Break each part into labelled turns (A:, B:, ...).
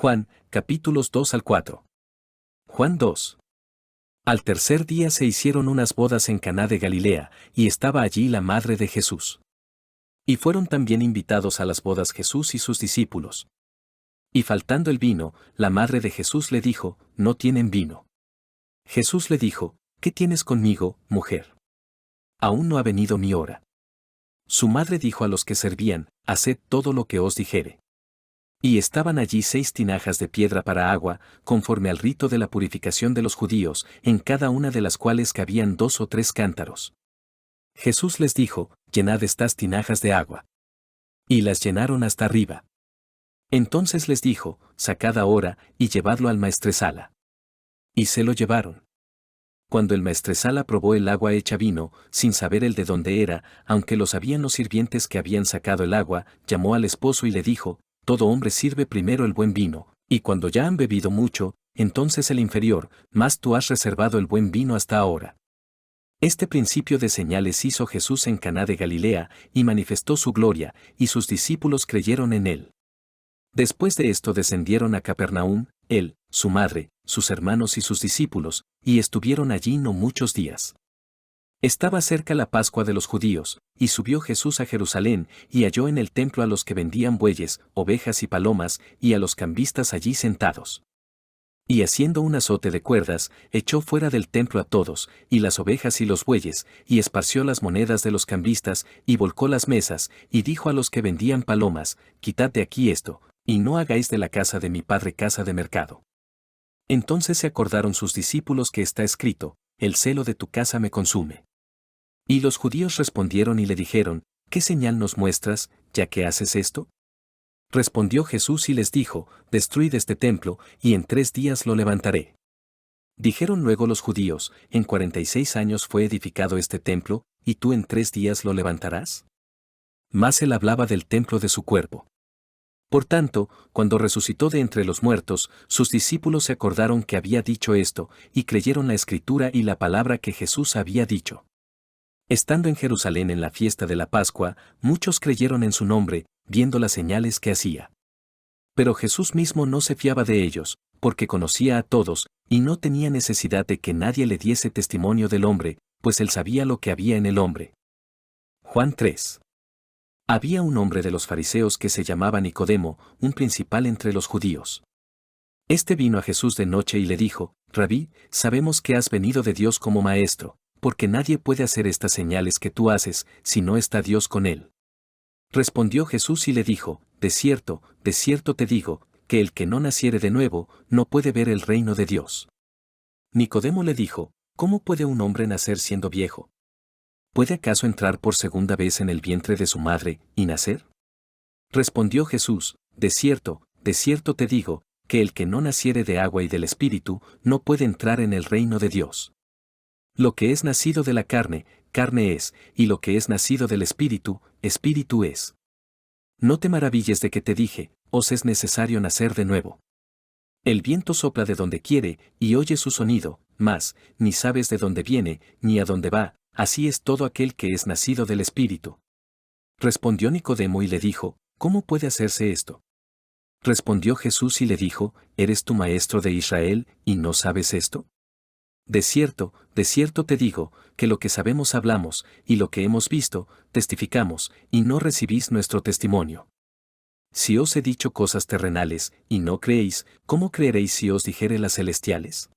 A: Juan, capítulos 2 al 4. Juan 2. Al tercer día se hicieron unas bodas en Caná de Galilea, y estaba allí la madre de Jesús. Y fueron también invitados a las bodas Jesús y sus discípulos. Y faltando el vino, la madre de Jesús le dijo, no tienen vino. Jesús le dijo, ¿qué tienes conmigo, mujer? Aún no ha venido mi hora. Su madre dijo a los que servían, haced todo lo que os dijere. Y estaban allí 6 tinajas de piedra para agua, conforme al rito de la purificación de los judíos, en cada una de las cuales cabían 2 o 3 cántaros. Jesús les dijo, llenad estas tinajas de agua. Y las llenaron hasta arriba. Entonces les dijo, sacad ahora, y llevadlo al maestresala. Y se lo llevaron. Cuando el maestresala probó el agua hecha vino, sin saber el de dónde era, aunque lo sabían los sirvientes que habían sacado el agua, llamó al esposo y le dijo, todo hombre sirve primero el buen vino, y cuando ya han bebido mucho, entonces el inferior, mas tú has reservado el buen vino hasta ahora. Este principio de señales hizo Jesús en Caná de Galilea, y manifestó su gloria, y sus discípulos creyeron en él. Después de esto descendieron a Capernaum, él, su madre, sus hermanos y sus discípulos, y estuvieron allí no muchos días. Estaba cerca la Pascua de los judíos, y subió Jesús a Jerusalén, y halló en el templo a los que vendían bueyes, ovejas y palomas, y a los cambistas allí sentados. Y haciendo un azote de cuerdas, echó fuera del templo a todos, y las ovejas y los bueyes, y esparció las monedas de los cambistas, y volcó las mesas, y dijo a los que vendían palomas, quitad de aquí esto, y no hagáis de la casa de mi padre casa de mercado. Entonces se acordaron sus discípulos que está escrito, el celo de tu casa me consume. Y los judíos respondieron y le dijeron, ¿qué señal nos muestras, ya que haces esto? Respondió Jesús y les dijo, destruid este templo, y en 3 días lo levantaré. Dijeron luego los judíos, en 46 años fue edificado este templo, ¿y tú en 3 días lo levantarás? Mas él hablaba del templo de su cuerpo. Por tanto, cuando resucitó de entre los muertos, sus discípulos se acordaron que había dicho esto, y creyeron la escritura y la palabra que Jesús había dicho. Estando en Jerusalén en la fiesta de la Pascua, muchos creyeron en su nombre, viendo las señales que hacía. Pero Jesús mismo no se fiaba de ellos, porque conocía a todos, y no tenía necesidad de que nadie le diese testimonio del hombre, pues él sabía lo que había en el hombre. Juan 3. Había un hombre de los fariseos que se llamaba Nicodemo, un principal entre los judíos. Este vino a Jesús de noche y le dijo, Rabí, sabemos que has venido de Dios como maestro, porque nadie puede hacer estas señales que tú haces, si no está Dios con él. Respondió Jesús y le dijo, de cierto te digo, que el que no naciere de nuevo, no puede ver el reino de Dios. Nicodemo le dijo, ¿cómo puede un hombre nacer siendo viejo? ¿Puede acaso entrar por segunda vez en el vientre de su madre, y nacer? Respondió Jesús, de cierto te digo, que el que no naciere de agua y del Espíritu, no puede entrar en el reino de Dios. Lo que es nacido de la carne, carne es, y lo que es nacido del Espíritu, Espíritu es. No te maravilles de que te dije, os es necesario nacer de nuevo. El viento sopla de donde quiere, y oye su sonido, mas, ni sabes de dónde viene, ni a dónde va, así es todo aquel que es nacido del Espíritu. Respondió Nicodemo y le dijo, ¿cómo puede hacerse esto? Respondió Jesús y le dijo, ¿eres tú maestro de Israel, y no sabes esto? De cierto te digo, que lo que sabemos hablamos, y lo que hemos visto, testificamos, y no recibís nuestro testimonio. Si os he dicho cosas terrenales, y no creéis, ¿cómo creeréis si os dijere las celestiales?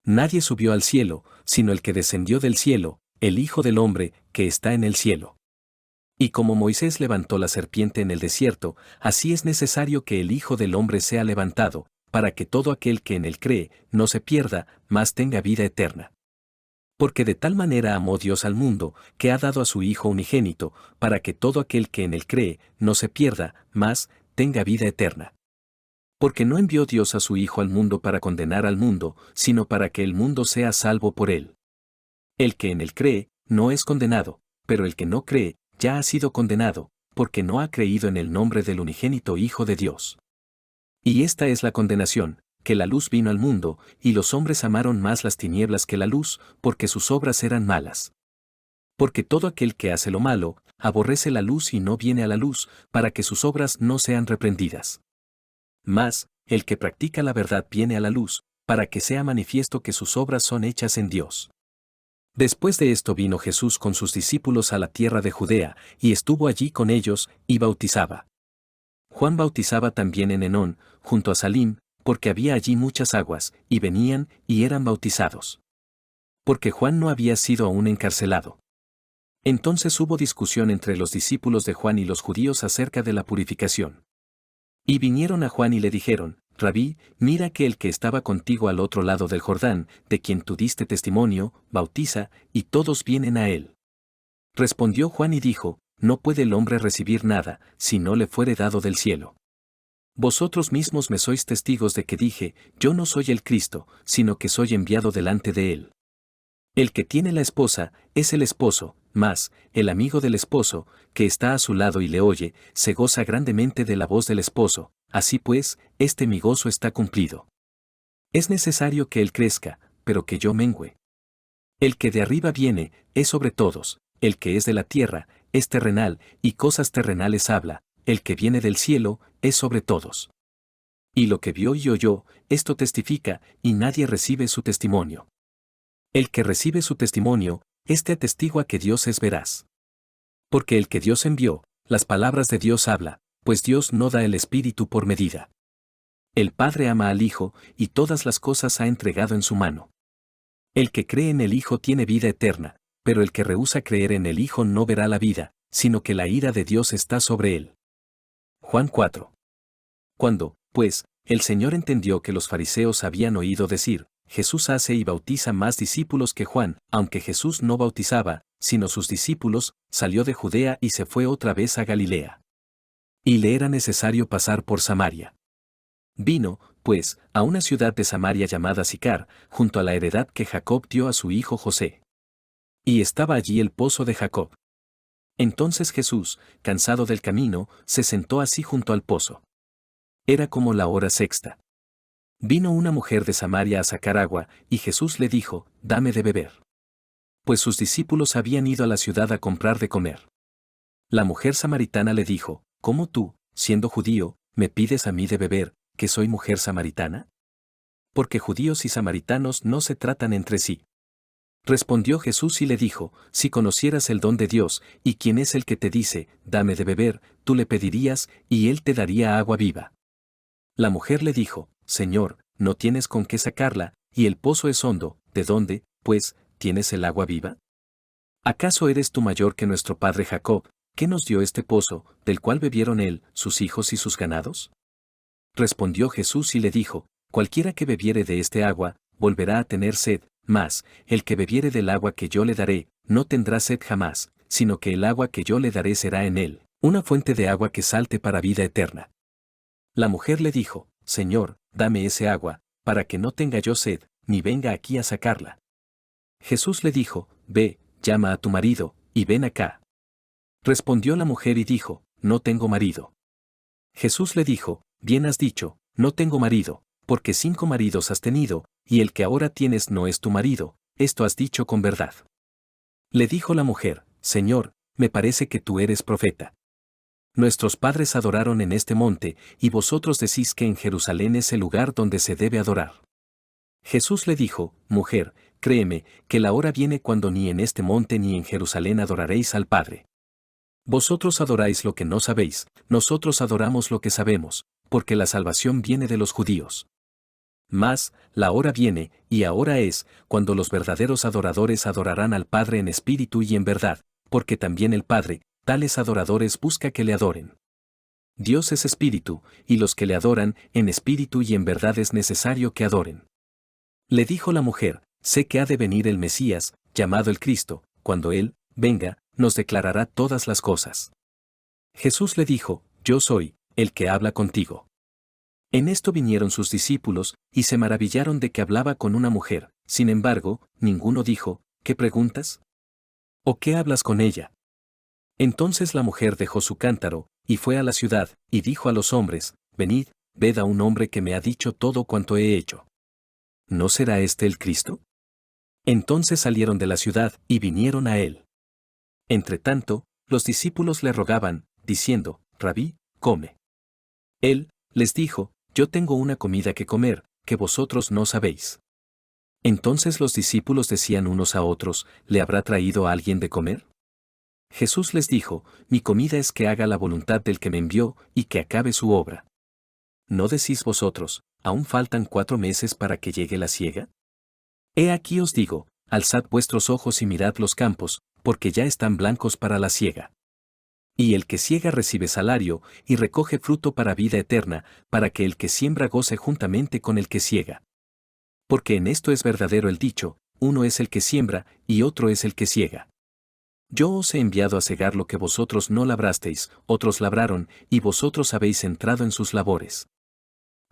A: Nadie subió al cielo, sino el que descendió del cielo, el Hijo del Hombre, que está en el cielo. Y como Moisés levantó la serpiente en el desierto, así es necesario que el Hijo del Hombre sea levantado, para que todo aquel que en él cree, no se pierda, mas tenga vida eterna. Porque de tal manera amó Dios al mundo, que ha dado a su Hijo unigénito, para que todo aquel que en él cree, no se pierda, mas tenga vida eterna. Porque no envió Dios a su Hijo al mundo para condenar al mundo, sino para que el mundo sea salvo por él. El que en él cree, no es condenado, pero el que no cree, ya ha sido condenado, porque no ha creído en el nombre del unigénito Hijo de Dios. Y esta es la condenación, que la luz vino al mundo, y los hombres amaron más las tinieblas que la luz, porque sus obras eran malas. Porque todo aquel que hace lo malo, aborrece la luz y no viene a la luz, para que sus obras no sean reprendidas. Mas, el que practica la verdad viene a la luz, para que sea manifiesto que sus obras son hechas en Dios. Después de esto vino Jesús con sus discípulos a la tierra de Judea, y estuvo allí con ellos, y bautizaba. Juan bautizaba también en Enón, junto a Salim, porque había allí muchas aguas, y venían, y eran bautizados. Porque Juan no había sido aún encarcelado. Entonces hubo discusión entre los discípulos de Juan y los judíos acerca de la purificación. Y vinieron a Juan y le dijeron, Rabí, mira que el que estaba contigo al otro lado del Jordán, de quien tú diste testimonio, bautiza, y todos vienen a él. Respondió Juan y dijo, no puede el hombre recibir nada, si no le fuere dado del cielo. Vosotros mismos me sois testigos de que dije, yo no soy el Cristo, sino que soy enviado delante de él. El que tiene la esposa, es el esposo, mas, el amigo del esposo, que está a su lado y le oye, se goza grandemente de la voz del esposo, así pues, mi gozo está cumplido. Es necesario que él crezca, pero que yo mengüe. El que de arriba viene, es sobre todos, el que es de la tierra, es terrenal, y cosas terrenales habla, el que viene del cielo, es sobre todos. Y lo que vio y oyó, esto testifica, y nadie recibe su testimonio. El que recibe su testimonio, atestigua que Dios es veraz. Porque el que Dios envió, las palabras de Dios habla, pues Dios no da el Espíritu por medida. El Padre ama al Hijo, y todas las cosas ha entregado en su mano. El que cree en el Hijo tiene vida eterna, pero el que rehúsa creer en el Hijo no verá la vida, sino que la ira de Dios está sobre él. Juan 4. Cuando, pues, el Señor entendió que los fariseos habían oído decir, Jesús hace y bautiza más discípulos que Juan, aunque Jesús no bautizaba, sino sus discípulos, salió de Judea y se fue otra vez a Galilea. Y le era necesario pasar por Samaria. Vino, pues, a una ciudad de Samaria llamada Sicar, junto a la heredad que Jacob dio a su hijo José. Y estaba allí el pozo de Jacob. Entonces Jesús, cansado del camino, se sentó así junto al pozo. Era como la hora sexta. Vino una mujer de Samaria a sacar agua, y Jesús le dijo, dame de beber. Pues sus discípulos habían ido a la ciudad a comprar de comer. La mujer samaritana le dijo, ¿cómo tú, siendo judío, me pides a mí de beber, que soy mujer samaritana? Porque judíos y samaritanos no se tratan entre sí. Respondió Jesús y le dijo, si conocieras el don de Dios, y quién es el que te dice, dame de beber, tú le pedirías, y él te daría agua viva. La mujer le dijo, Señor, no tienes con qué sacarla, y el pozo es hondo, ¿de dónde, pues, tienes el agua viva? ¿Acaso eres tú mayor que nuestro padre Jacob, que nos dio este pozo, del cual bebieron él, sus hijos y sus ganados? Respondió Jesús y le dijo, cualquiera que bebiere de este agua, volverá a tener sed, mas, el que bebiere del agua que yo le daré, no tendrá sed jamás, sino que el agua que yo le daré será en él, una fuente de agua que salte para vida eterna. La mujer le dijo, Señor, dame ese agua, para que no tenga yo sed, ni venga aquí a sacarla. Jesús le dijo, ve, llama a tu marido, y ven acá. Respondió la mujer y dijo, no tengo marido. Jesús le dijo, bien has dicho, no tengo marido, porque 5 maridos has tenido, y el que ahora tienes no es tu marido, esto has dicho con verdad. Le dijo la mujer, Señor, me parece que tú eres profeta. Nuestros padres adoraron en este monte, y vosotros decís que en Jerusalén es el lugar donde se debe adorar. Jesús le dijo, mujer, créeme, que la hora viene cuando ni en este monte ni en Jerusalén adoraréis al Padre. Vosotros adoráis lo que no sabéis, nosotros adoramos lo que sabemos, porque la salvación viene de los judíos. Mas, la hora viene, y ahora es, cuando los verdaderos adoradores adorarán al Padre en espíritu y en verdad, porque también el Padre, tales adoradores busca que le adoren. Dios es espíritu, y los que le adoran, en espíritu y en verdad es necesario que adoren. Le dijo la mujer, sé que ha de venir el Mesías, llamado el Cristo, cuando Él, venga, nos declarará todas las cosas. Jesús le dijo, yo soy, el que habla contigo. En esto vinieron sus discípulos, y se maravillaron de que hablaba con una mujer, sin embargo, ninguno dijo, ¿qué preguntas? ¿O qué hablas con ella? Entonces la mujer dejó su cántaro, y fue a la ciudad, y dijo a los hombres, venid, ved a un hombre que me ha dicho todo cuanto he hecho. ¿No será este el Cristo? Entonces salieron de la ciudad, y vinieron a él. Entretanto, los discípulos le rogaban, diciendo, Rabí, come. Él les dijo, yo tengo una comida que comer, que vosotros no sabéis. Entonces los discípulos decían unos a otros, ¿le habrá traído a alguien de comer? Jesús les dijo, mi comida es que haga la voluntad del que me envió y que acabe su obra. ¿No decís vosotros, aún faltan 4 meses para que llegue la siega? He aquí os digo, alzad vuestros ojos y mirad los campos, porque ya están blancos para la siega. Y el que siega recibe salario, y recoge fruto para vida eterna, para que el que siembra goce juntamente con el que siega. Porque en esto es verdadero el dicho, uno es el que siembra, y otro es el que siega. Yo os he enviado a segar lo que vosotros no labrasteis, otros labraron, y vosotros habéis entrado en sus labores.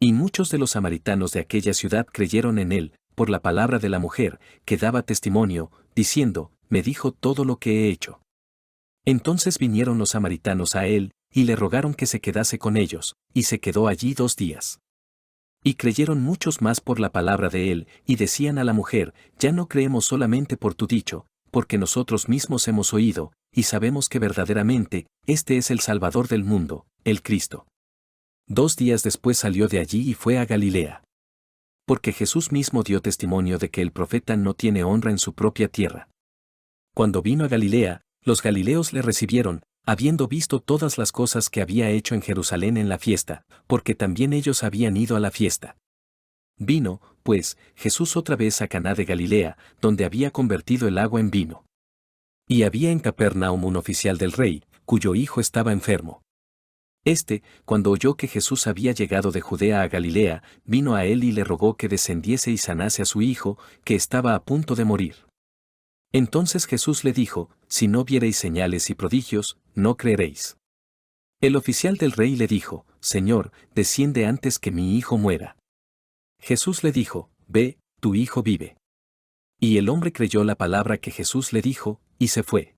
A: Y muchos de los samaritanos de aquella ciudad creyeron en él, por la palabra de la mujer, que daba testimonio, diciendo, me dijo todo lo que he hecho. Entonces vinieron los samaritanos a él, y le rogaron que se quedase con ellos, y se quedó allí 2 días. Y creyeron muchos más por la palabra de él, y decían a la mujer, ya no creemos solamente por tu dicho, porque nosotros mismos hemos oído, y sabemos que verdaderamente, este es el Salvador del mundo, el Cristo. 2 días después salió de allí y fue a Galilea. Porque Jesús mismo dio testimonio de que el profeta no tiene honra en su propia tierra. Cuando vino a Galilea, los galileos le recibieron, habiendo visto todas las cosas que había hecho en Jerusalén en la fiesta, porque también ellos habían ido a la fiesta. Vino, pues, Jesús otra vez a Caná de Galilea, donde había convertido el agua en vino. Y había en Capernaum un oficial del rey, cuyo hijo estaba enfermo. Cuando oyó que Jesús había llegado de Judea a Galilea, vino a él y le rogó que descendiese y sanase a su hijo, que estaba a punto de morir. Entonces Jesús le dijo, si no viereis señales y prodigios, no creeréis. El oficial del rey le dijo, Señor, desciende antes que mi hijo muera. Jesús le dijo, ve, tu hijo vive. Y el hombre creyó la palabra que Jesús le dijo, y se fue.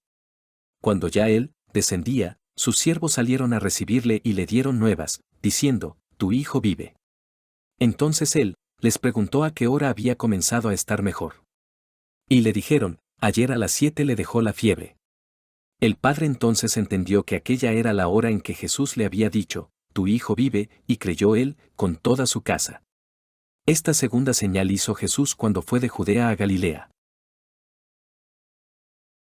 A: Cuando ya él descendía, sus siervos salieron a recibirle y le dieron nuevas, diciendo, tu hijo vive. Entonces él les preguntó a qué hora había comenzado a estar mejor. Y le dijeron, ayer a las 7 le dejó la fiebre. El padre entonces entendió que aquella era la hora en que Jesús le había dicho, tu hijo vive, y creyó él, con toda su casa. Esta segunda señal hizo Jesús cuando fue de Judea a Galilea.